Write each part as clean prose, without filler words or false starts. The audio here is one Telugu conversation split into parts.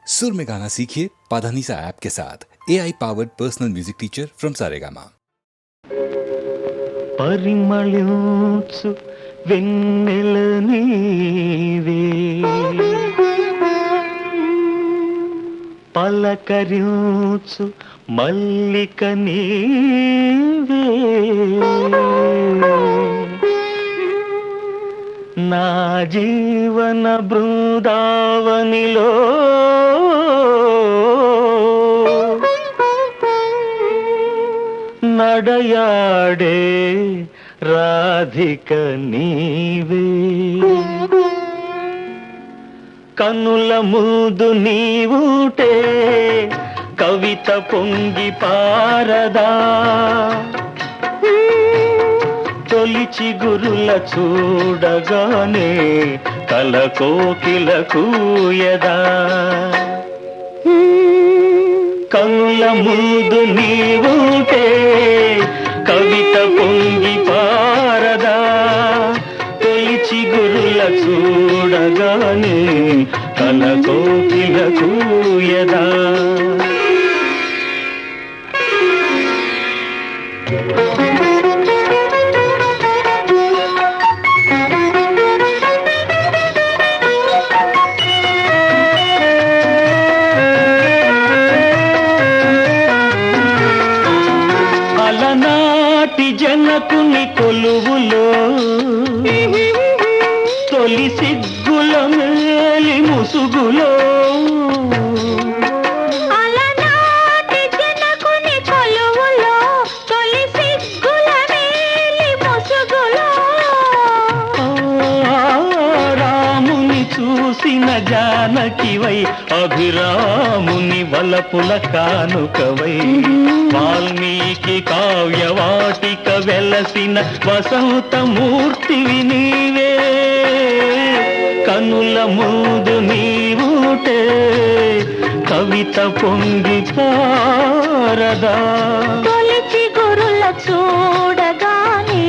सुर में गाना सीखिए पाधानीसा ऐप के साथ AI powered personal music teacher from Saregama. పరిమళించు వెన్నెల నీవే పలకరించు మల్లిక నీవే నా జీవన బృందావనిలో నడయాడే రాధిక నీవే కనుల ముందు నీవుటే కవిత పొంగి పారదా తొలిచి గురుల చూడగానే కల కోకిల కూయదా కనుల ముందు నీవుటే కవిత పొంగి పారదా తొలిచి గురుల చూడగానే కల కోకిల కూయదా అలనాటి జనకుని కొలువులో తొలి సిగ్గుల మేలి ముసుగులో అలనాటి జనకుని కొలువులో తొలి సిగ్గుల మేలి ముసుగులో రాముని చూసిన జానకివై అభిరాముని వలపుల కానుకవై వాల్మీకి కావ్యవాటిక వెలసిన వసంతమూర్తివి నీవే కనుల ముందు నీవుటే కవిత పొంగి పారదా తొలిచి గురుల చూడగానే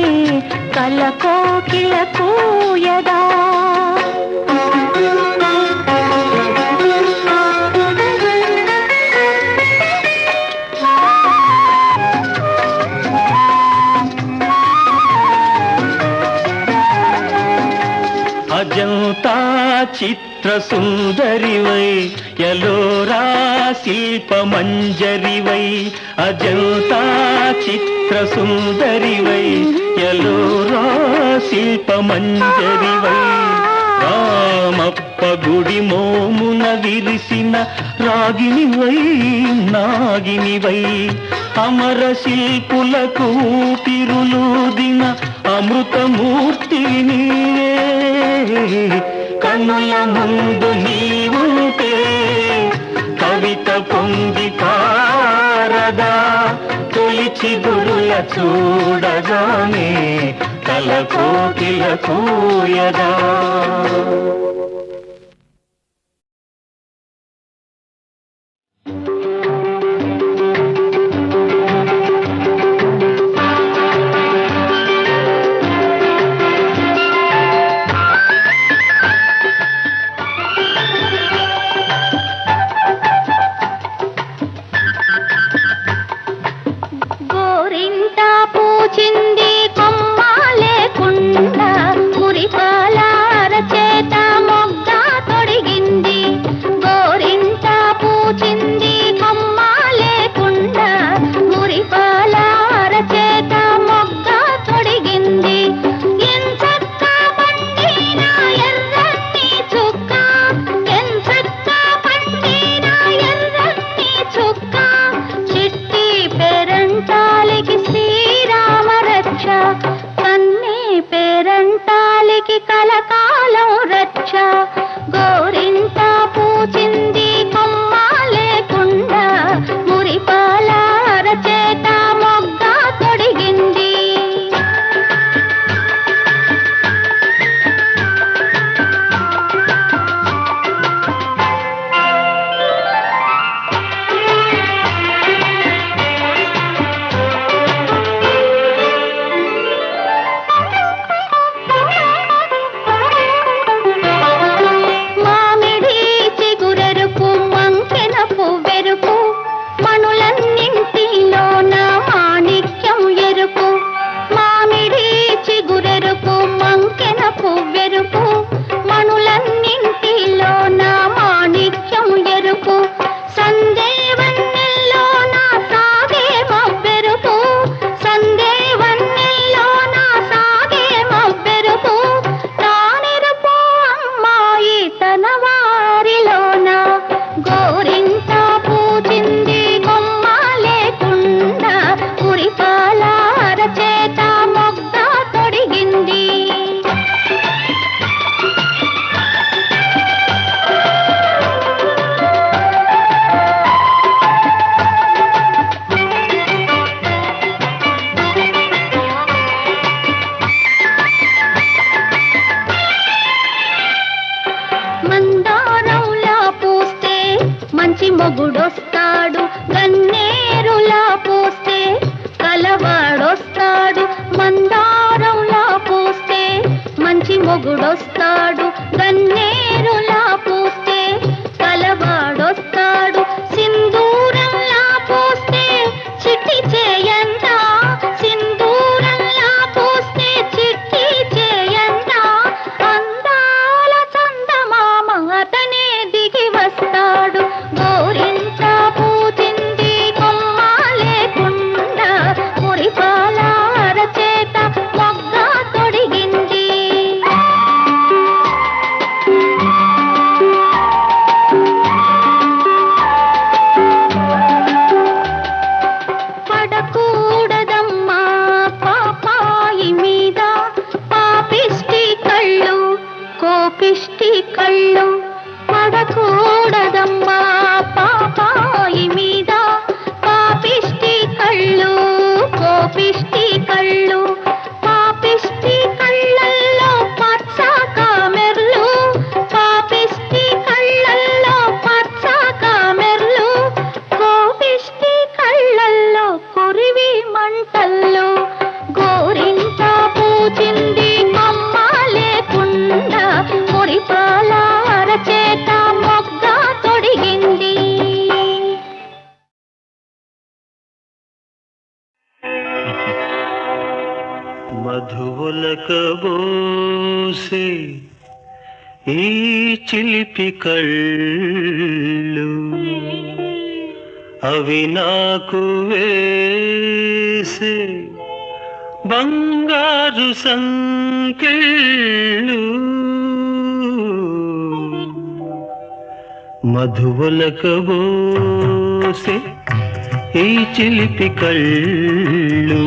కల కోకిల కూయదా అజంతా చిత్ర సుందరివై యలోరా శిల్ప మంజరివై అజంతా చిత్ర సుందరివై యలోరా శిల్ప మంజరివై రామప్ప గుడి మోమున విరిసిన రాగినివై నాగినివై అమర శిల్పులకు ఊపిరులూదిన అమృతమూర్తి నీవే కన్నుల ముందు నీవుంటే కవిత పొంగి పారదా తొలిచి గురుల చూడగానే కల కోకిల కూయదా గోరింట పూచింది కొమ్మ లేకుండా మురిపాలార చేత మొగ్గ తొడిగింది గోరింట పూచింది కొమ్మ లేకుండా మురిపాలార చేత మొగ్గ తొడిగింది ఎంచక్క పండిన ఎర్రని చుక్క ఎంచక్క పండిన ఎర్రని చుక్క చిట్టి పేరంటాలికి శ్రీరామ రక్ష కన్నీ పేరంటాలికి కలకాలం రక్ష గోరింట పూచింది కొమ్మ లేకుండా మంచి మొగుడొస్తాడు గన్నేరులా పోస్తే, కలవాడొస్తాడు మందారంలా పోస్తే. మంచి మొగుడొస్తాడు గన్నేరులా పోస్తే, కలవాడొస్తాడు సింధూరంలా పోస్తే. చిట్టి చేయంట సింధూరంలా పోస్తే, చిట్టి చేయంట అందాల చందమామ అతనే దిగి వస్తాడు. గోరింట పూజింది కొమ్మ లేకుండా, మురిపాల అరచేత మొగ్గ తొడిగింది. పడకూడదమ్మా పాపాయి మీద పాపిష్టి కళ్ళు, కోపిష్టి కళ్ళు. పడకూడదమ్మా పాపాయి మీద పాపిష్టి కళ్ళు, కోపిష్టి కళ్ళు. పాపిష్టి కళ్ళల్లో పచ్చ కామెర్లు, పాపిష్టి కళ్ళల్లో పచ్చ కామెర్లు. కోపిష్టి కళ్ళల్లో కొరివి మంటల్లో. గోరింట పూజింది కొమ్మ లేకుండా, మురిపాల అరచేత మొగ్గ తొడిగింది. మధువులకబోసే ఈ చిలిపి కళ్ళు, అవి నాకు వేసే బంగారు సంకెళ్ళు. మధువులకబోసే ఈ చిలిపి కళ్ళు,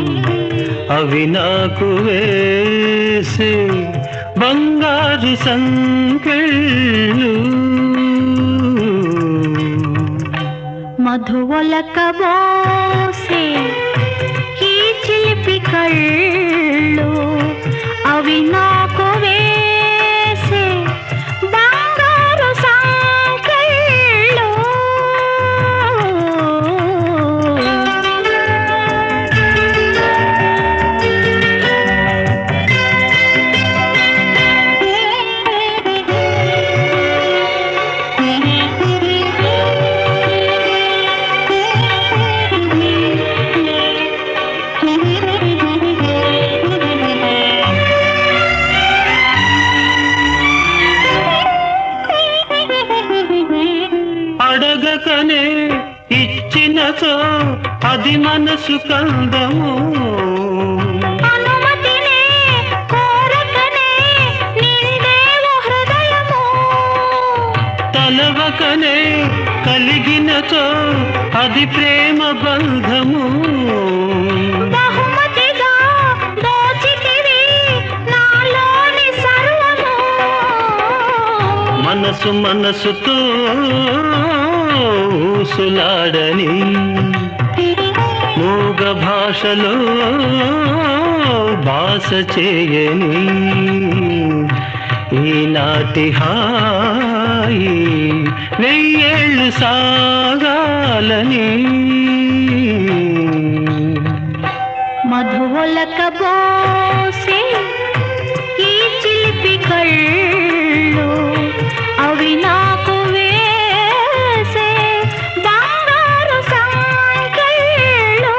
అవి నాకు వేసే బంగారు సంకెళ్ళు. మధువలకబోసే ఈ చిలిపి కళ్ళు, అవి నాకు వేసే బంగారు సంకెళ్ళు. అడగకనే ఇచ్చినచో అది మనసు కందము, అనుమతినే కోరకనే నిండేవు హృదయము. తలవకనే కలిగినచో అది ప్రేమ బంధము. బహుమతిగా దోచితివి నాలోని సర్వము. మనసు మనసుతో ఊసులాడని, మూగ భాషలో భాష చేయని, ఈనాటి హాయి వెయ్యేళ్ళు సాగాలని. మధువలకబోసే ఈ చిలిపి కళ్ళు, అవి నాకు వేసే బంగారు సంకెళ్ళు.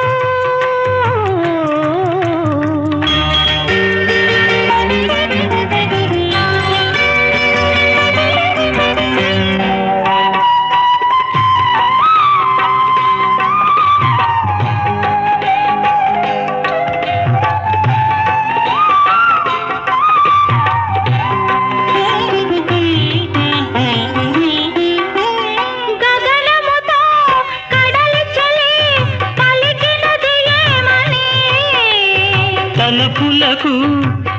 తలపులకు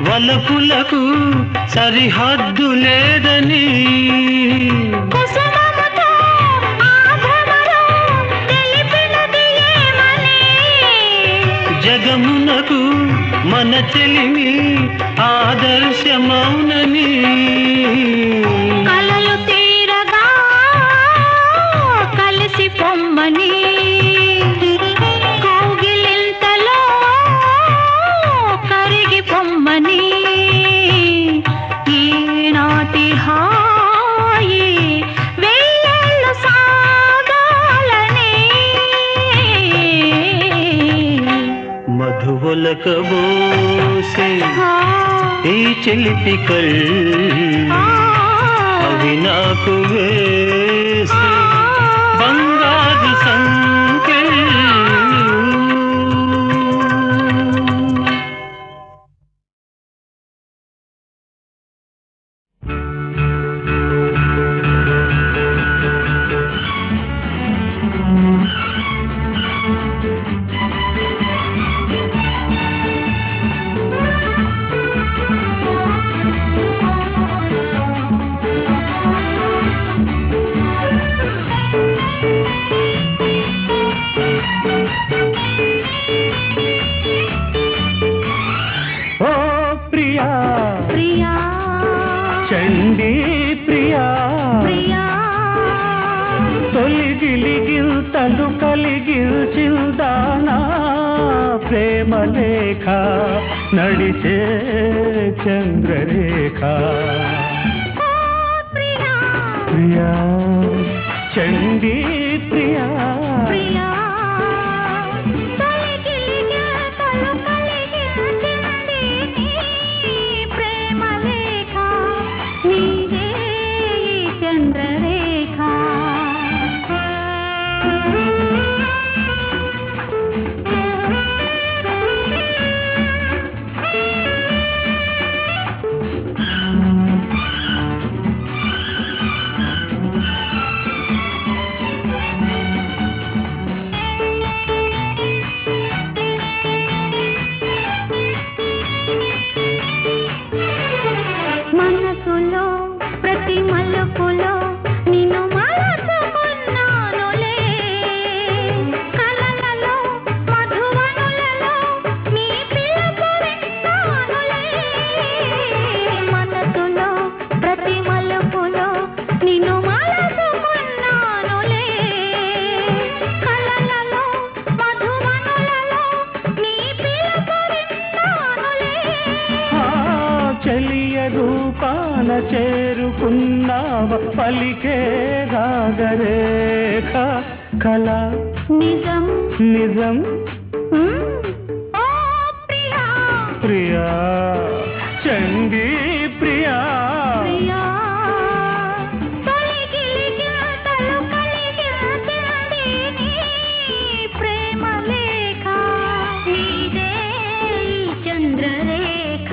వలపులకు సరిహద్దు లేదని, కుసుమముతో ఆభరణం తెలిపినది ఏమని. జగమునకు మన చెలిమి ఆదర్శమౌనని. కలలు తీరగా చిలకబోసే ఈ చిలిపి కళ్ళు అవి నాకు వేసే బంగారు సంకెళ్ళు. చండీ ప్రియా తొలిగిలిగిల్తలు కలిగిల్చిందానా ప్రేమ లేఖ నడిచే చంద్రరేఖ. ప్రియా చండీ ప్రియా రూపాన చేరుకున్నావ పలికే రాగరేఖ కళ నిజం నిజం ప్రియా చండీ ప్రియా ప్రేమ లేఖ నీదే చంద్రరేఖ.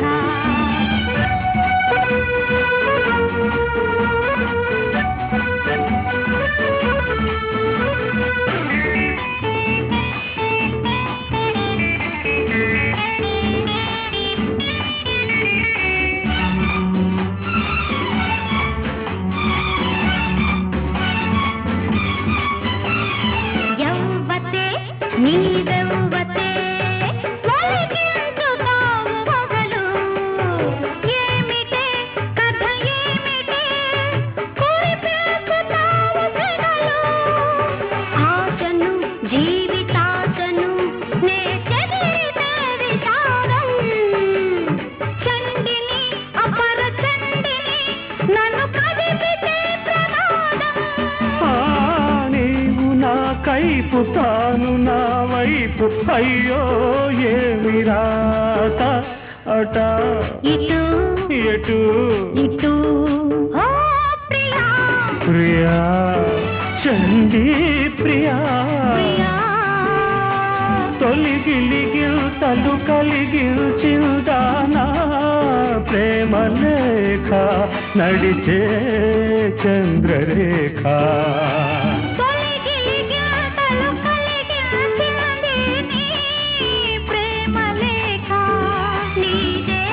యవ్వతే నీదవ్వతే ఒలిగించుతావు మొగలు. ఏమిటే కథ ఏమిటే కురిపేసుతావు సెగలు. ఆశను జీవితాశను నే చెదిరితే విచారం. చండిని అపర చండిని నన్ను కదిపితే ప్రమాదం. నీవు నా కైపు తాను నా వైపు అయ్యో ఏమి రాత అట ఇటు ఎటు ఇటు ఓ ప్రియా ప్రియా చండీ ప్రియా తొలిగిలిగిల్తలు కలిగిల్చిందానా ప్రేమ లేఖ నడిచే చంద్రరేఖ. ప్రేమ లేఖ నీదే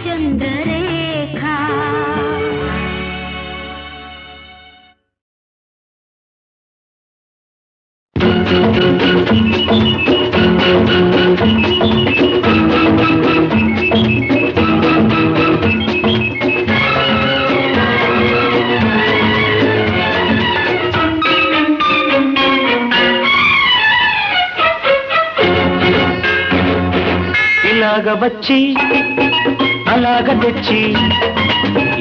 చంద్రరేఖ. ఇలాగ వచ్చి అలాగ తెచ్చి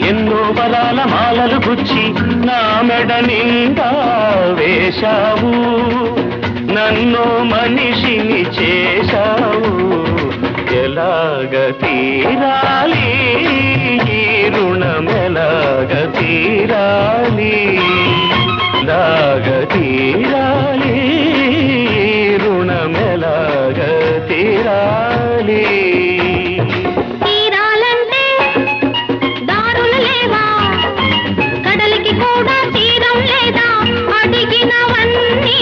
ఎన్నో వరాల మాలలు గుచ్చి నా మెడ నిండా వేశావు. నన్ను మనిషిని చేశావు ఎలాగ తీరాలి ఈ రుణమెలాగ తీరాలి ఎలాగ తీరాలి ఈ రుణమెలాగ తీరాలి తీరాలంటే దారులు లేవా కడలికి కూడా తీరం లేదా అడిగినవన్నీ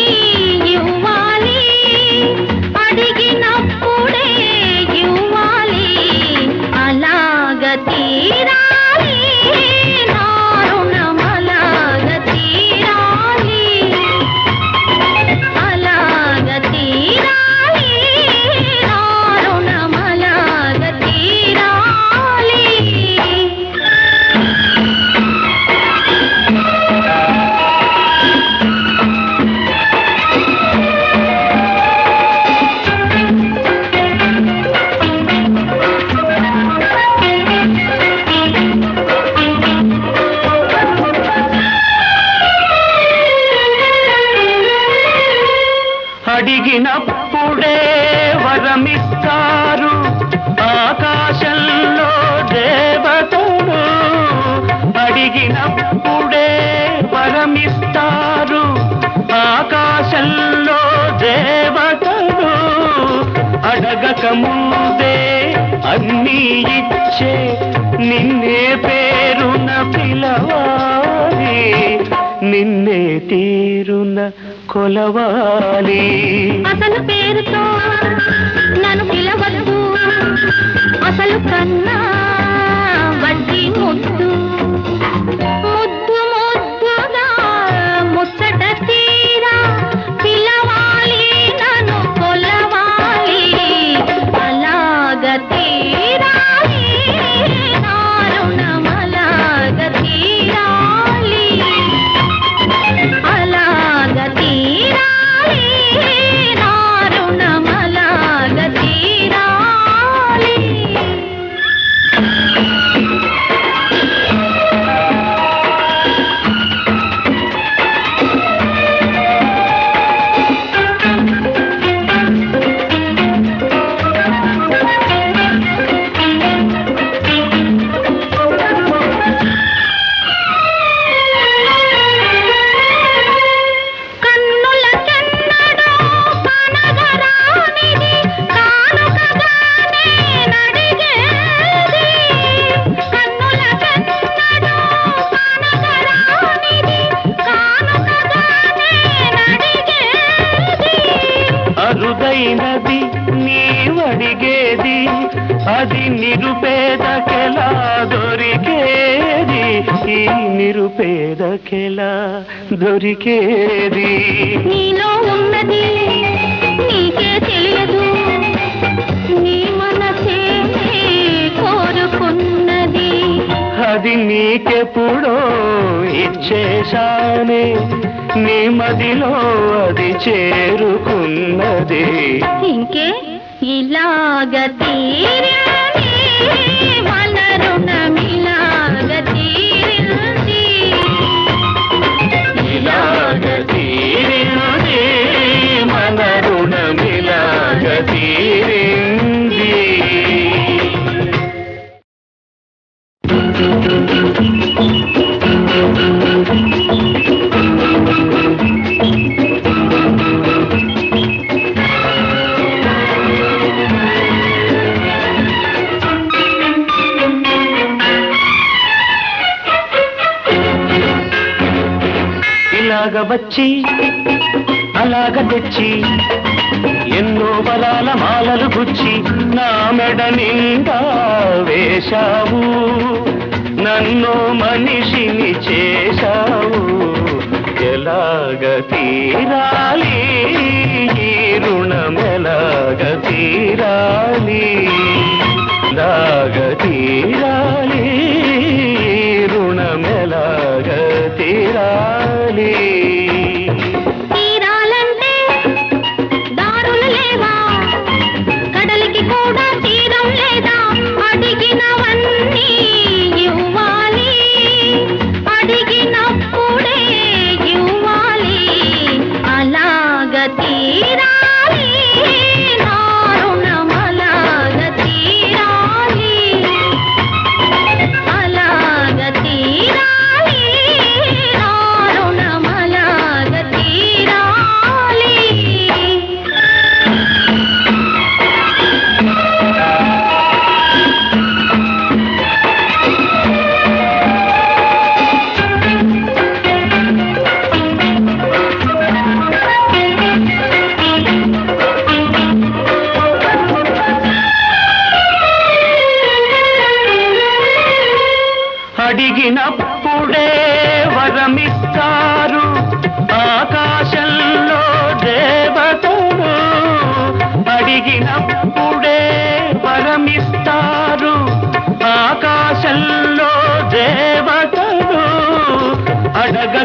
ఇవ్వాలి అడిగినప్పుడే ఇవ్వాలి అలాగ తీరాలి నా రుణమలాగ తీరాలి అలాగ తీరాలి నా రుణమలాగ తీరాలి అడిగినప్పుడే వరమిస్తారు ఆకాశంలో దేవతలు అడిగినప్పుడే వరమిస్తారు ఆకాశంలో దేవతలు అడగక ముందే అన్నీ ఇచ్చే నిన్నే పేరున పిలవాలి నిన్నే తీరున కొలవాలి అసలు పేరుతో నన్ను పిలవద్దు అసలు కన్నా వడ్డీ ముద్దు ముద్దు ముద్దుగా ముచ్చట తీరా పిలవాలి నన్ను కొలవాలి అలాగ తీరాలి నా రుణమలాగ తీరాలి అలాగ తీరాలి నా రుణమలాగ తీరాలి కన్నుల కన్నడో కనగరానిది కానుకగానే నడిగేది కన్నుల కన్నడో కనగరానిది కానుకగానే నడిగేది అరుదైనది నీవడిగేది అది నిరుపేదకెలా దొరికేది ఈ నిరుపేదకెలా దొరికేది నీలో ఉన్నది నీకే తెలియదు నీ మనసే కోరుకున్నది అది నీకెప్పుడో ఇచ్చేశానే నీ మదిలో అది చేరుకున్నది ఇంకే ఇలాగ తీరింది మన రుణమిలాగ తీరింది ఇలాగ తీరింది మన రుణమిలాగ తీరింది ఇలాగ వచ్చి అలాగ తెచ్చి ఎన్నో వరాల మాలలు గుచ్చి నా మెడ నిండా వేశావు నన్ను మనిషిని చేశావు ఎలాగ తీరాలి ఈ రుణమెలాగ తీరాలి ఎలాగ తీరాలి ఈ రుణమెలాగ తీరాలి తీరాలంటే దారులు లేవా కడలికి కూడా తీరం లేదా అడిగినవన్నీ ఇవ్వాలి అడిగినప్పుడే ఇవ్వాలి అలాగ తీరాలి నా రుణమలాగ తీరాలి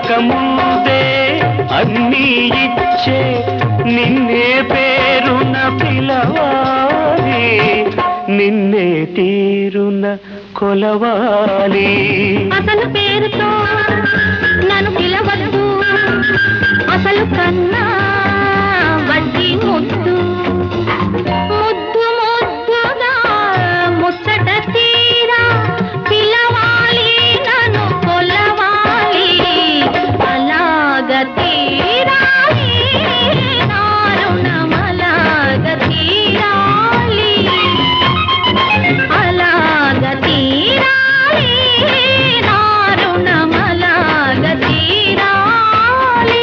అడగక ముందే అన్నీ ఇచ్చే నిన్నే పేరున పిలవాలి, నిన్నే తీరున కొలవాలి. అసలు పేరుతో నన్ను పిలవద్దు, అసలు కన్నా వడ్డీ ముద్దు. ముద్దు ముద్దుగా ముచ్చట తీరా పిలవాలి, నన్ను కొలవాలి. అలాగ తీరాలి నా రుణం, అలాగ తీరాలి, అలాగ తీరాలి నా రుణం, అలాగ తీరాలి.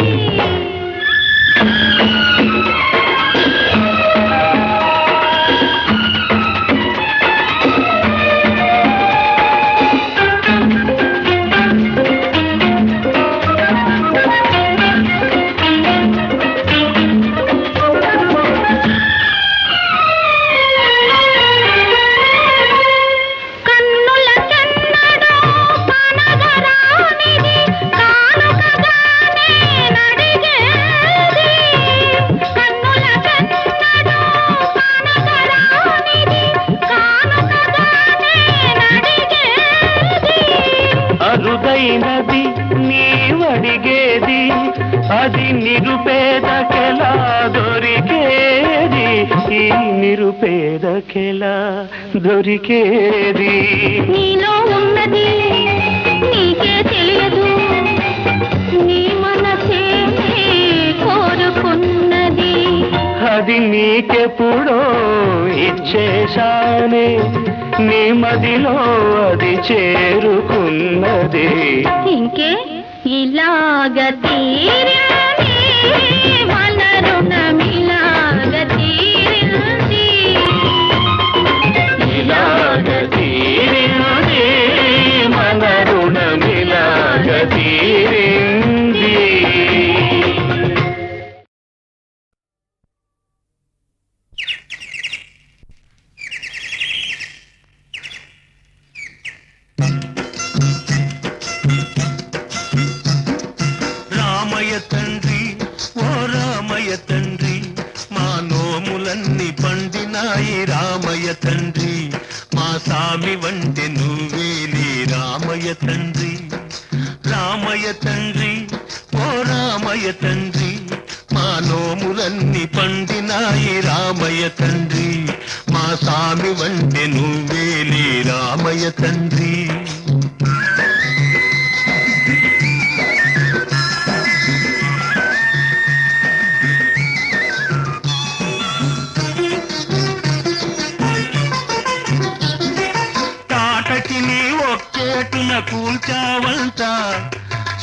కన్నుల కన్నడో కనగరానిది కానుకగానే నడిగేది. కన్నుల కన్నడో కనగరానిది కానుకగానే నడిగేది. అరుదైనది నీవడిగేది, అది నిరుపేదకెలా దొరికేది, ఈ నిరుపేదకెలా దొరికేది. నీలో ఉన్నది నీకే తెలియదు, నీ మనసే కోరుకున్నది. అది నీకెప్పుడో ఇచ్చేశానే, నీ మదిలో అది చేరుకున్నది. ఇంకే ఇలాగ తీరింది మన రుణం, ఇలాగ తీరింది. ఇలాగ తీరింది మన రుణమిలాగ తీరింది. రామయ్య తండ్రి, ఓ రామయ్య తండ్రి, మా నోములన్నీ పండినాయి రామయ్య తండ్రి. మా సామి వంటి నువ్వేలే రామయ్య తండ్రి. రామయ్య తండ్రి, ఓ రామయ్య తండ్రి, మా నోములన్నీ పండినాయి రామయ్య తండ్రి. మా సామి వంటి నువ్వేలే రామయ్య తండ్రి. తాటకి నీ ఒక్కేటున కూల్చావంట,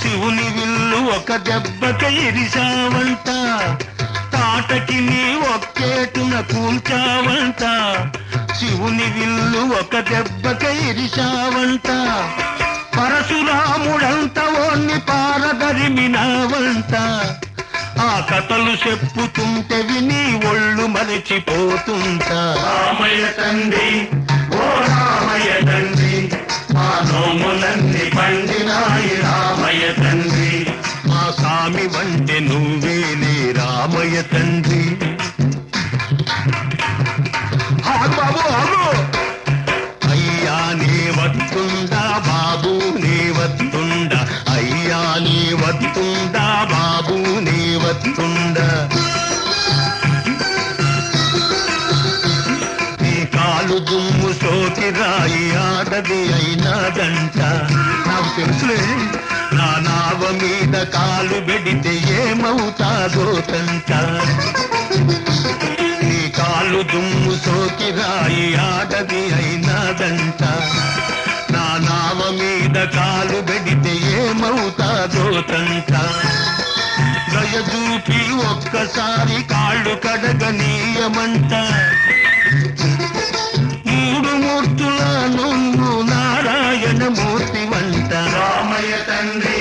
శివుని విల్లు ఒక దెబ్బక ఇరిశావంట. తాటకి నీ ఒక్కేటున కూల్చావంట, శివుని విల్లు ఒక దెబ్బక ఇరిశావంట. పరశురాముడంత ఓన్ని పారదరిమినావంట. ఆ కథలు చెప్పుతుంటే విని ఒళ్ళు మరచిపోతుంటా. రామయ్య తండ్రి, ఓ రామయ్య తండ్రి, మా నోములన్నీ పండినాయి రామయ్య తండ్రి. మా సామి వంటి నువ్వేలే రామయ్య తండ్రి. ఆగు బాబు ఆగు. అయ్యా నీ వత్తుండా బాబు నీ వత్తుండా, అయ్యా నీ వత్తుండా బాబు నీ వత్తుండా. నీ కాలు దుమ్ము సోకి రాయి ఆడది అయినాదంట. నాకు తెలుసులే, నా నావ మీద కాలు పెడితే ఏమవుతాదో తంట. నీ కాలు దుమ్ము సోకి రాయి ఆడది అయినాదంట. నా నావ మీద కాలు పెడితే ఏమవుతాదో తంట. దయ చూపి ఒక్కసారి కాళ్ళు కడగనీయమంట. మూడు మూర్తుల నువ్వు నారాయణ మూర్తి వంట. రామయ్య తండ్రి,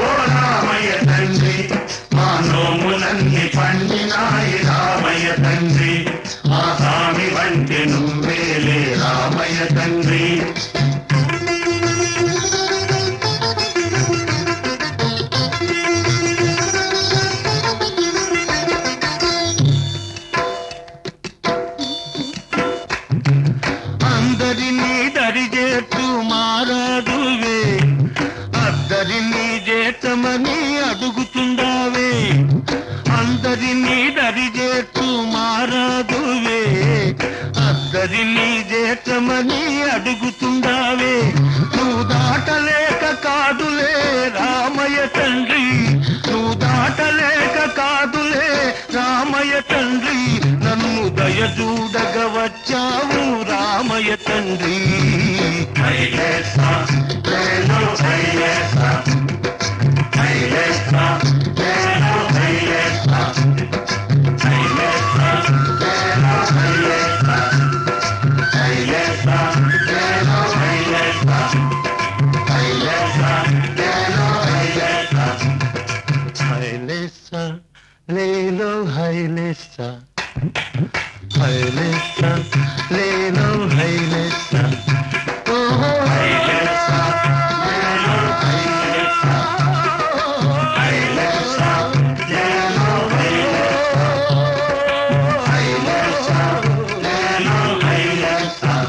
ఓ రామయ్య తండ్రి, మా నోములన్నీ పండినాయి రామయ్య తండ్రి. మా స్వామి వంటి నువ్వేలే రామయ్య తండ్రి. అందరినీ దరిచేర్చు మారాదువే అద్దరినీ చేర్చమని అడుగుతుండావే నువ్వు దాటలేక కాదులే రామయ్య తండ్రి నువ్వు దాటలేక కాదులే రామయ్య తండ్రి నన్ను దయచూడగ వచ్చావు రామయ్య తండ్రి హైలేసా లేలో హైలేసా హైలేసా లేలో హైలేసా హైలేసా లేలో హైలేసా హైలేసా లేలో హైలేసా హైలేసా లేలో హైలేసా హైలేసా లేలో హైలేసా హైలేసా లేలో హైలేసా ఓహో హైలేసా లేలో హైలేసా హైలేసా లేలో హైలేసా లేలో హైలేసా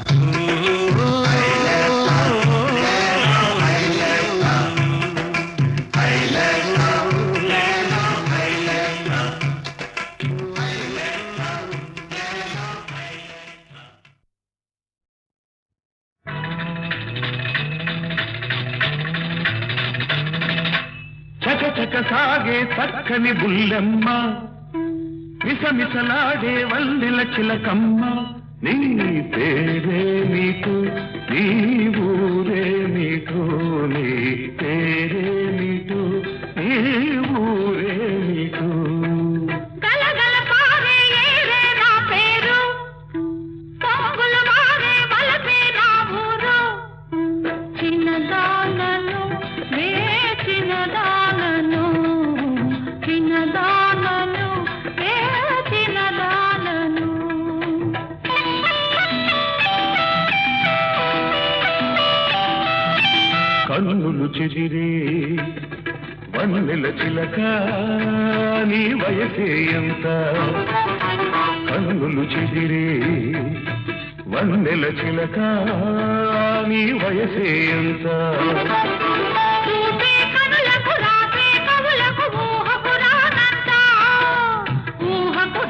చకచక సాగే చక్కని బుల్లెమ్మ మిసమిసలాడే వల్లెల చిలకమ్మ నీ పేరే నీకు నీ ఊరే నీకు నీ పేరే నీకు నీ ఊరే నీకు గలగల పారే ఏరే నా పేరు పొంగులు మారే వలపే నా ఊరు చిన్నదానను వే చిన్నదానను చిన్నదానను వే చిన్నదానను కన్నులు చెదిరే వన్నెల చిలక నీ వయసే ఎంత కన్నులు చెదిరే వన్నెల చిలక నీ వయసే ఎంత చూసే కనులకు రాసే కవులకు ఊహకు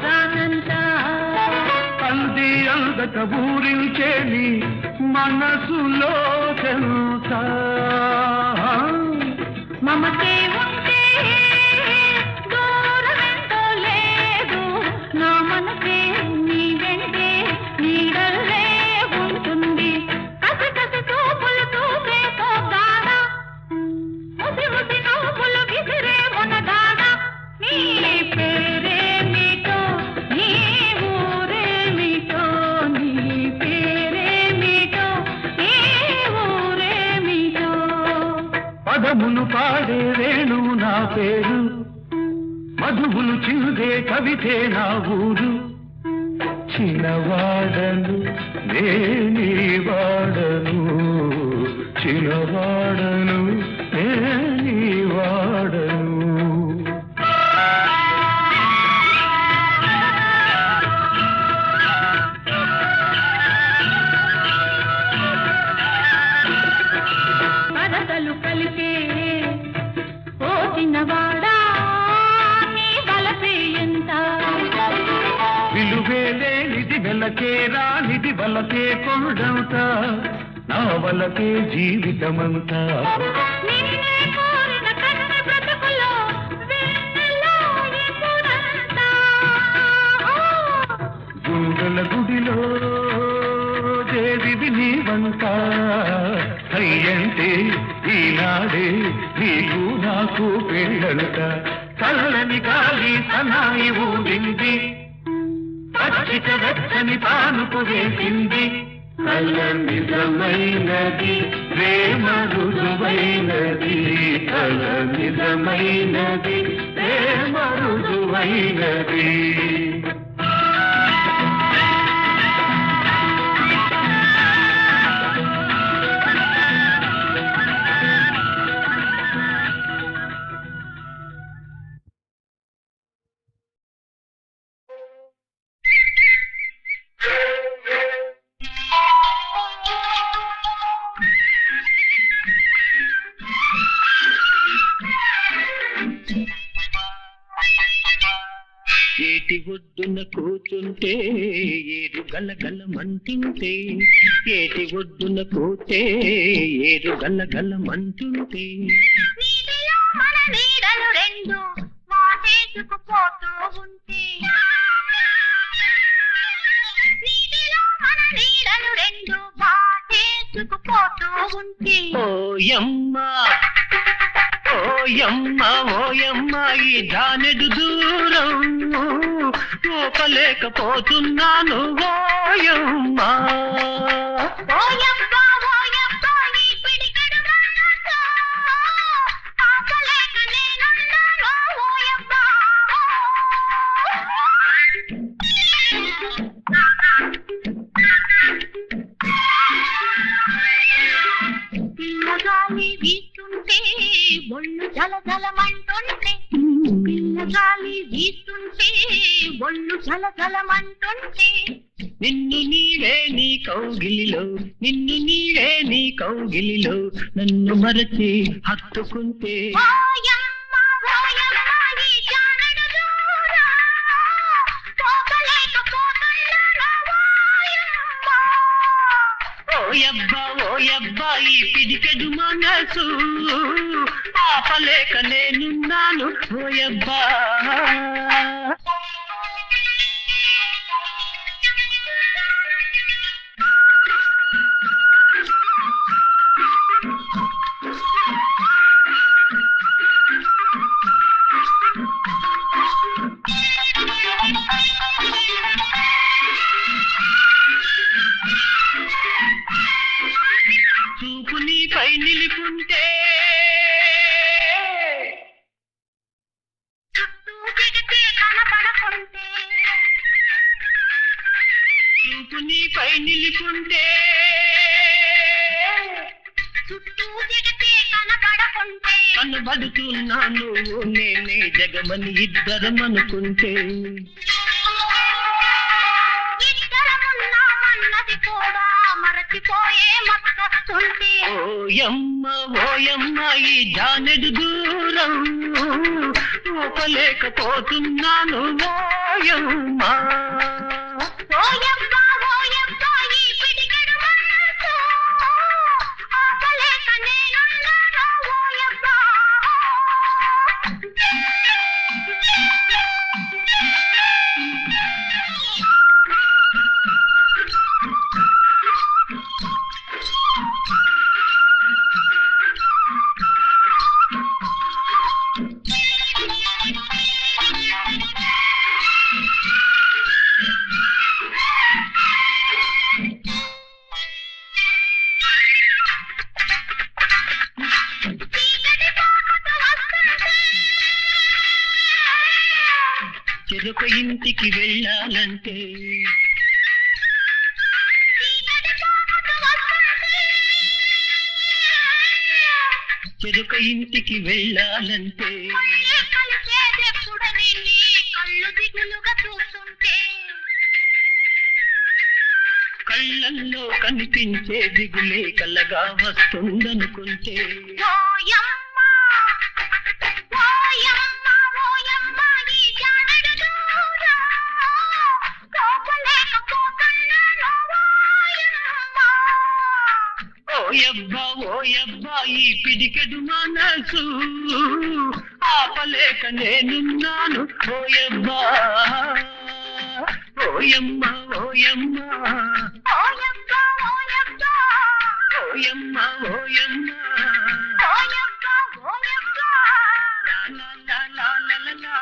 రానంత అంది అందక ఊరించే నీ మనసులో చెంత మమతే ఉంటే దూరమెంతో లేదు నా మనసే నీ వెంటే నీడల్లే ఉంటుంది కసి కసి చూపులు చూసే పోగాన ముసి ముసి నవ్వులు విసిరే మొనగాన నీ పేరేమిటో నీ ఊరేమిటో నీ పేరేమిటో నీ ఊరేమిటో పదములు పాడే వేణు నా పేరు మధువులు చిందే కవితే నా ఊరు చిన్నవాడను నేనీ వాడను చిన్నవాడను నేనీ వాడను పదతలు కలిపే ఓ చిన్నవాడా నీ వలపే ఎంత విలువేలే నిధి వెలకే రానిది వలకే కొండంత నా వలకే జీవితమంతా నిన్నే కోరిన కన్న బ్రతుకులో వెన్నెల్లో ఎప్పుడంతా గుండెల గుడిలో దేవివి నీవంత అయ్యంటే ఈనాడే నీకు నాకు పెళ్ళంట చల్లని గాలి సనాయి ఊరింది పచ్చిక వెచ్చని పానుపు వేసింది కల నిజమైనది ప్రేమ రుజువైనది కల నిజమైనది ప్రేమ రుజువైనది ఏటి ఒడ్డున కూర్చుంటే ఏరు గలగలమంటుంటే ఏటి ఒడ్డున కూర్చే ఏరు గలగలమంటుంటే నీటిలో మన నీడలు రెండు వాటేసుకుపోతూ ఉంటే నీటిలో మన నీడలు రెండు వాటేసుకుపోతూ ఉంటే ఓయమ్మ ఓయమ్మ ఓయమ్మ ఈ జానెడు దూరం చూపలేకపోతున్నాను ఓయమ్మ ఓయబ్బా ఓయబ్బా ఈ పిడికెడు మనసు ఆపలేక నేనున్నాను ఓయబ్బా పిల్లగాలి వీస్తుంటే ఒళ్ళు జలజలమంటుంటే పిల్లగాలి వీస్తుంటే ఒళ్ళు జలజలమంటుంటే నిన్ను నీవే నీ కౌగిలిలో నిన్ను నీవే నీ కౌగిలిలో నన్ను మరచి హత్తుకుంటే ఓయమ్మ ఓయమ్మ ఈ జానెడు దూరం పోగలేకపోతున్నాను ఓయమ్మ ఓయబ్బా ఈ పిడికెడు మనసు ఆపలేక నేనున్నాను ఓయబ్బా చూపు నీపై నిలుపుంటే చుట్టూ జగతే కనపడకుంటే చూపు నీపై నిలుపుంటే చుట్టూ జగతే కనపడకుంటే కనబడుతున్నాను నేనే జగమని ఇద్దరం అనుకుంటే ఇద్దరమున్నామన్నది కూడా మరచిపోయే మత్తొస్తుంటే ఓయమ్మ ఓయమ్మ ఈ జానెడు దూరం చూపలేకపోతున్నాను ఓయమ్మ ఓయబ్బా ఓయబ్బా ఈ పిడికెడు మనసు ఆపలేక నేనున్నాను ఓయబ్బా చీకటి పాపతో వస్తుంటే చెరొక ఇంటికి వెళ్ళాలంటే చీకటి పాపతో వస్తుంటే చెరొక ఇంటికి వెళ్ళాలంటే మళ్ళీ కలిసేదెప్పుడని నీ కళ్ళు దిగులుగా చూస్తుంటే కళ్ళల్లో కనిపించే దిగులే కలగా వస్తుందనుకుంటే ఓయమ్మ ఓయమ్మ ఓయమ్మ ఈ జానెడు దూరం పోగలేకపోతున్నాను ఓయమ్మ ఓయబ్బా ఈ పిడికెడు మనసు ఆపలేక నేనున్నాను ఓయబ్బా ఓయమ్మ ఓయమ్మ ఓయమ్మ ఓయమ్మ ఓయమ్మ ఓయమ్మ ఓయమ్మ ఓయమ్మ లా లా లా లా లా లా లా.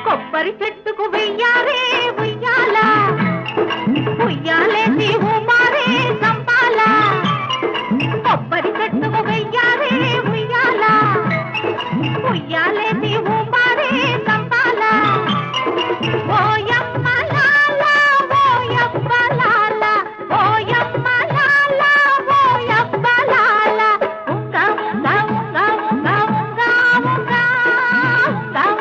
కొబ్బరి చెట్టుకు వెయ్యారే ఉయ్యాల ఉయ్యాలే నీవు మారే సంపాల కొబ్బరి చెట్టుకు వెయ్యారే ఉయ్యాల ఉయ్యాలే నీవు మారే సంపాల ఓయమ్మ లాల ఓయమ్మ లాల ఓయమ్మ లాల ఓయమ్మ లాల ఉంగా ఉంగా ఉంగా ఉంగా ఉంగా ఉంగా ఉంగా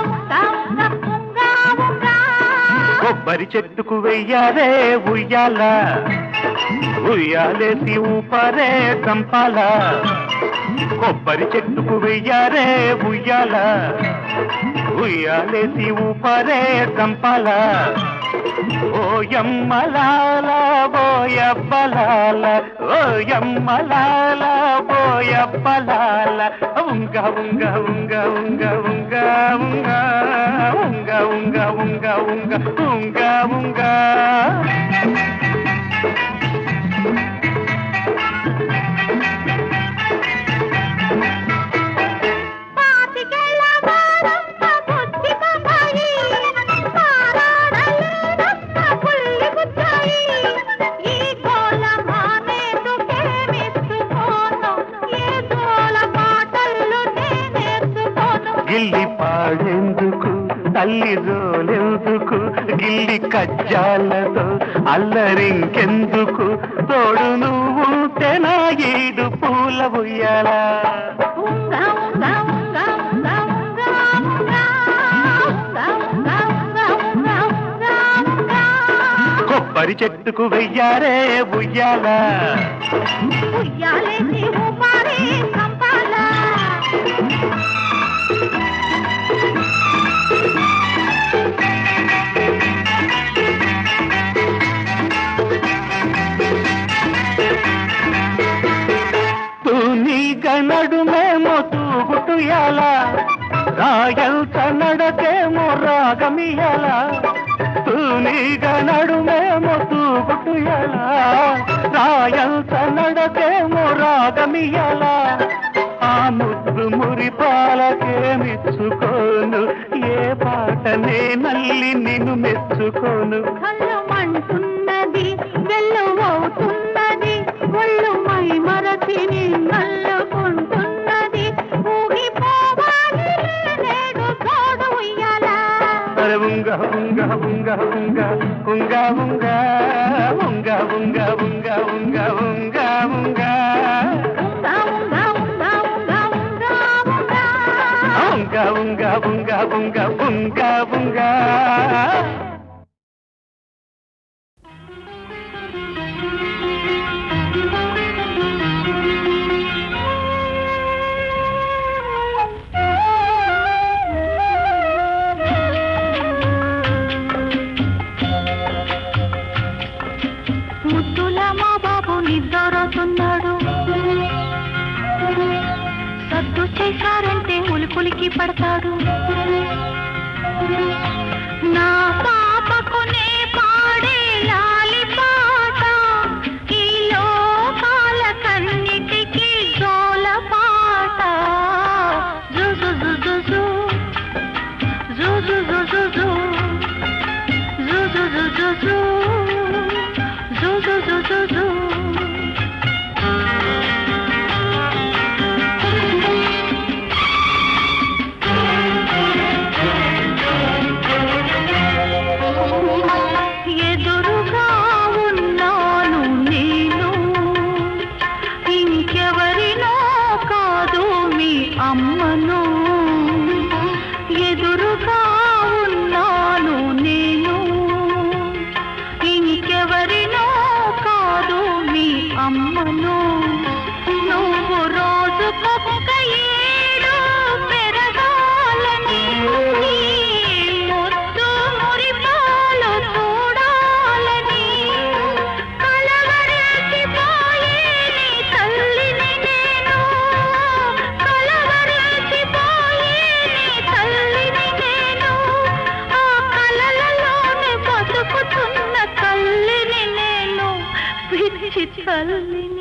ఉంగా ఉంగా ఉంగా కొబ్బరి చెట్టుకు వెయ్యారే ఉయ్యాల ఉయ్యాలేసి ఊపరే చంపాల కొబ్బరి చెట్టుకు వెయ్యారే ఉయ్యాల ఉయ్యాలేసి ఊపరే చంపాల ఓయమ్మలాల బోయబ్బలాల ఓయమ్మలాల బోయబ్బలాల ఉంగ ఉంగ ఉంగ ఉంగ ఉంగ ఉంగ ఉంగ ఉంగ ఉంగ ఉంగ ఉంగ ఉంగ గిల్లి పాడెందుకు తల్లి జోలెందుకు గిల్లి కజ్జాలతో అల్లరింకెందుకు తోడు నువ్వు తెనా ఈడు పూల ఉయ్యాల కొబ్బరి చెట్టుకు వెయ్యారే ఉయ్యాల ఉయ్యాలేసి ఊపారే చంపాల నడుమేమో తూగుటుయాల రాయంత నడకేమో రాగమియాల తూనీగ నడుమేమో తూగుటుయాల రాయంత నడకేమో రాగమియాల ఆ ముద్దు మురిపాలకే మెచ్చుకోను ఏ పాటనే నల్లి నిన్ను మెచ్చుకోను కళ్ళమంటున్నది వెల్లువవుతున్నది ఒళ్ళు మై మరచి నల్లుకుంటున్నది ఊగిపోవాలి నేడు తోడు ఉయ్యాల ఉంగ ఉంగ ఉంగ ఉంగ ఉంగ ఉంగ ఉంగ ఉంగ ఉంగ ఉంగ ఉంగ ఉంగ ఉంగ ఉంగ ఉంగ ఉంగ ఉంగ ముద్దుల మా బాబు నిద్రతున్నాడు సద్దు చేశారంటే ఉలిపులికి పడతాడు నా పాపకునే పాడే లాలి పాట ఈ లోకాల కన్నిటికి జోల పాట జు జు జు జు జు జు జు జు జు జు జు జు జు జు జు జు జు జు జు ఎదురుగా ఉన్నాను నేను ఇంకెవరినో కాదు మీ అమ్మను ఎదురుగా ఉన్నాను నేను ఇంకెవరినో కాదు మీ అమ్మను నువ్వు రోజుకొక్క ఏడు పెరగాలని ముద్దు మురిపాలు చూడాలని కలవరచిపోయే నీ తల్లిని నేను కలవరచిపోయే నీ తల్లిని నేను ఆ కలలలోనే బతుకుతున్న తల్లిని నేను పిచ్చి తల్లిని